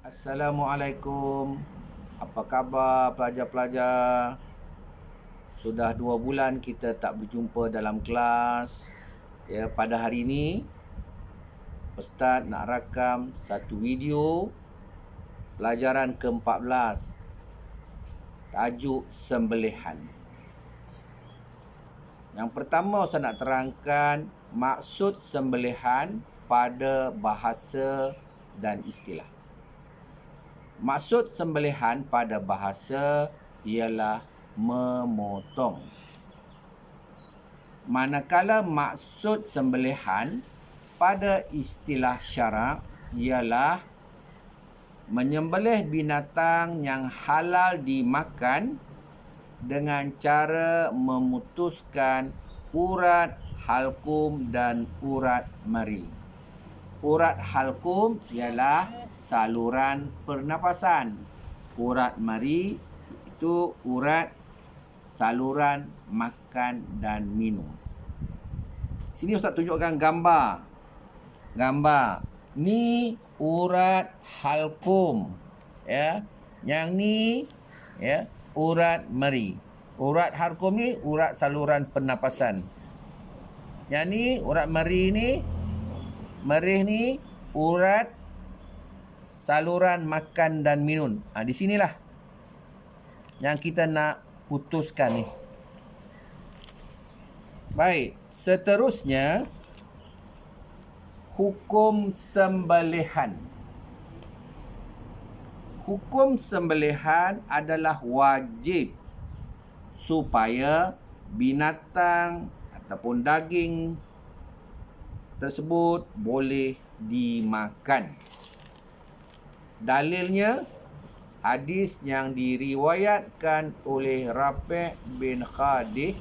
Assalamualaikum. Apa khabar pelajar-pelajar? Sudah 2 bulan kita tak berjumpa dalam kelas. Ya, pada hari ini Ustaz nak rakam satu video pelajaran ke-14. Tajuk sembelihan. Yang pertama saya nak terangkan maksud sembelihan pada bahasa dan istilah. Maksud sembelihan pada bahasa ialah memotong. Manakala maksud sembelihan pada istilah syarak ialah menyembelih binatang yang halal dimakan dengan cara memutuskan urat halkum dan urat mari. Urat halkum ialah saluran pernafasan. Urat mari itu urat saluran makan dan minum. Sini Ustaz tunjukkan gambar. Gambar. Ni urat halkum. Ya. Yang ni ya, urat mari. Urat halkum ni urat saluran pernafasan. Yang ni urat mari ni, merih ni urat saluran makan dan minum. Di sinilah yang kita nak putuskan ni. Baik, seterusnya hukum sembelihan. Hukum sembelihan adalah wajib supaya binatang ataupun daging tersebut boleh dimakan. Dalilnya hadis yang diriwayatkan oleh Rafi' bin Khadij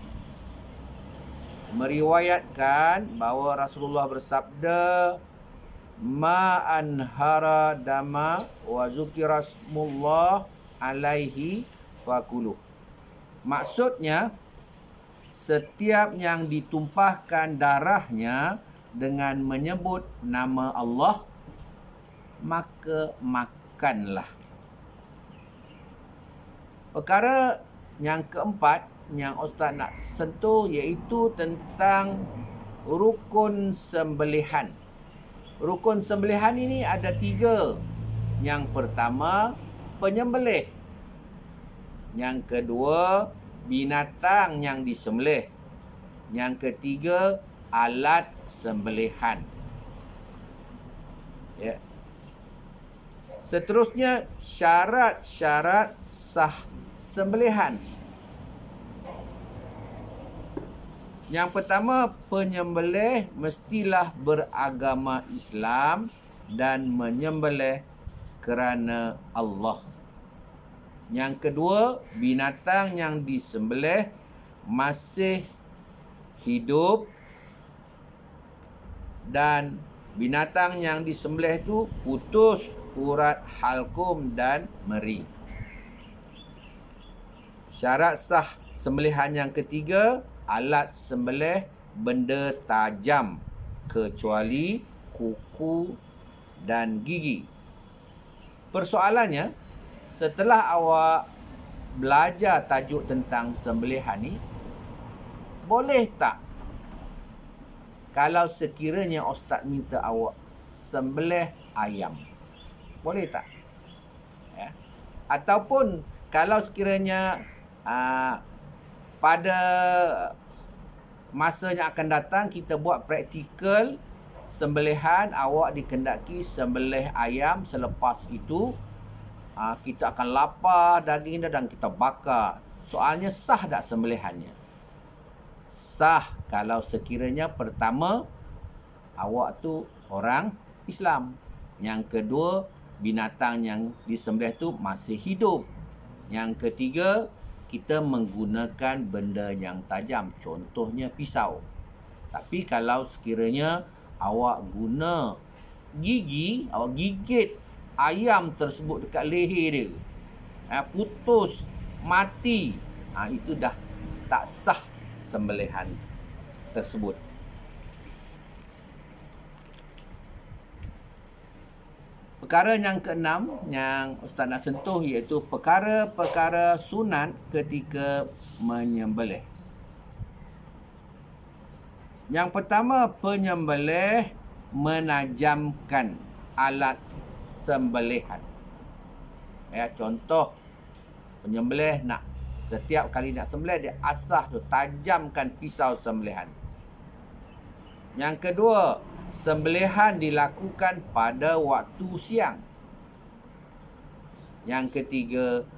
meriwayatkan bahawa Rasulullah bersabda, ma anhara dama wa zukira smullah alaihi fakuluh. Maksudnya, setiap yang ditumpahkan darahnya dengan menyebut nama Allah, maka makanlah. Perkara yang keempat yang Ustaz nak sentuh iaitu tentang rukun sembelihan. Rukun sembelihan ini ada 3. Yang pertama, penyembelih. Yang kedua, binatang yang disembelih. Yang ketiga, alat sembelihan. Ya. Seterusnya, syarat-syarat sah sembelihan. Yang pertama, penyembelih mestilah beragama Islam dan menyembelih kerana Allah. Yang kedua, binatang yang disembelih masih hidup dan binatang yang disembelih itu putus urat halkum dan meri. Syarat sah sembelihan yang ketiga, alat sembelih benda tajam kecuali kuku dan gigi. Persoalannya, setelah awak belajar tajuk tentang sembelihan ni, boleh tak kalau sekiranya Ustaz minta awak sembelih ayam? Boleh tak? Ya. Ataupun kalau sekiranya pada masa yang akan datang kita buat praktikal sembelihan, awak dikendaki sembelih ayam, selepas itu kita akan lapar daging dia dan kita bakar. Soalnya sah tak sembelihannya? Sah kalau sekiranya pertama awak tu orang Islam. Yang kedua, binatang yang disembelih tu masih hidup. Yang ketiga, kita menggunakan benda yang tajam, contohnya pisau. Tapi kalau sekiranya awak guna gigi, awak gigit ayam tersebut dekat leher dia, putus, mati, itu dah tak sah sembelihan tersebut. Perkara yang keenam yang Ustaz nak sentuh iaitu perkara-perkara sunat ketika menyembelih. Yang pertama, penyembelih menajamkan alat sembelihan. Ya, contoh penyembelih setiap kali nak sembelih dia asah tu, tajamkan pisau sembelihan. Yang kedua, sembelihan dilakukan pada waktu siang. Yang ketiga,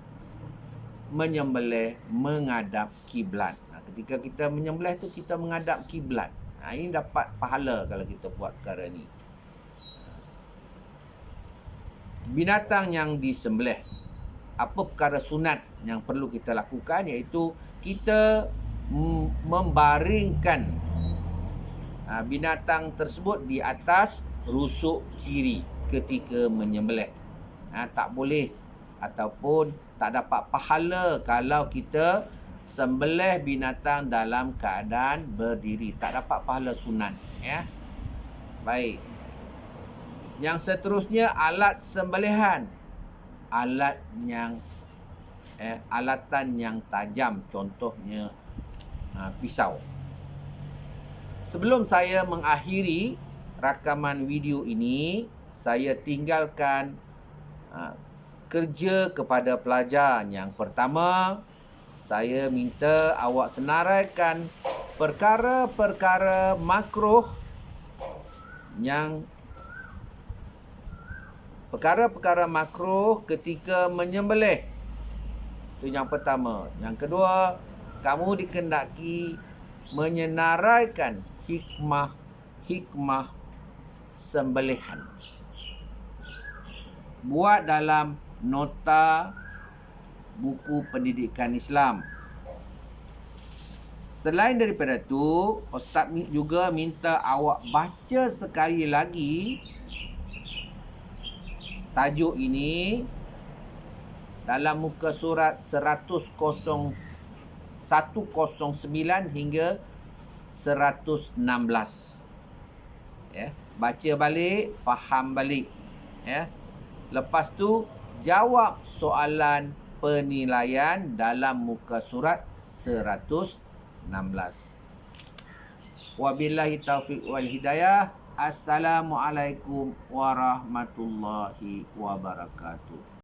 menyembelih menghadap kiblat. Ketika kita menyembelih tu kita menghadap kiblat. Ini dapat pahala kalau kita buat perkara ni. Binatang yang disembelih. Apa perkara sunat yang perlu kita lakukan iaitu kita membaringkan binatang tersebut di atas rusuk kiri ketika menyembelih. Tak boleh ataupun tak dapat pahala kalau kita sembelih binatang dalam keadaan berdiri. Tak dapat pahala sunat. Ya. Baik. Yang seterusnya, alat sembelihan. Alatan yang tajam, contohnya pisau. Sebelum saya mengakhiri rakaman video ini, saya tinggalkan kerja kepada pelajar. Yang pertama, saya minta awak senaraikan perkara-perkara makruh ketika menyembelih. Itu yang pertama. Yang kedua, kamu dikendaki menyenaraikan hikmah sembelihan. Buat dalam nota buku pendidikan Islam. Selain daripada itu, Ustaz juga minta awak baca sekali lagi tajuk ini dalam muka surat 109 hingga 116. Ya, baca balik, faham balik. Ya. Lepas tu jawab soalan penilaian dalam muka surat 116. Wabillahi taufiq wal hidayah. Assalamualaikum warahmatullahi wabarakatuh.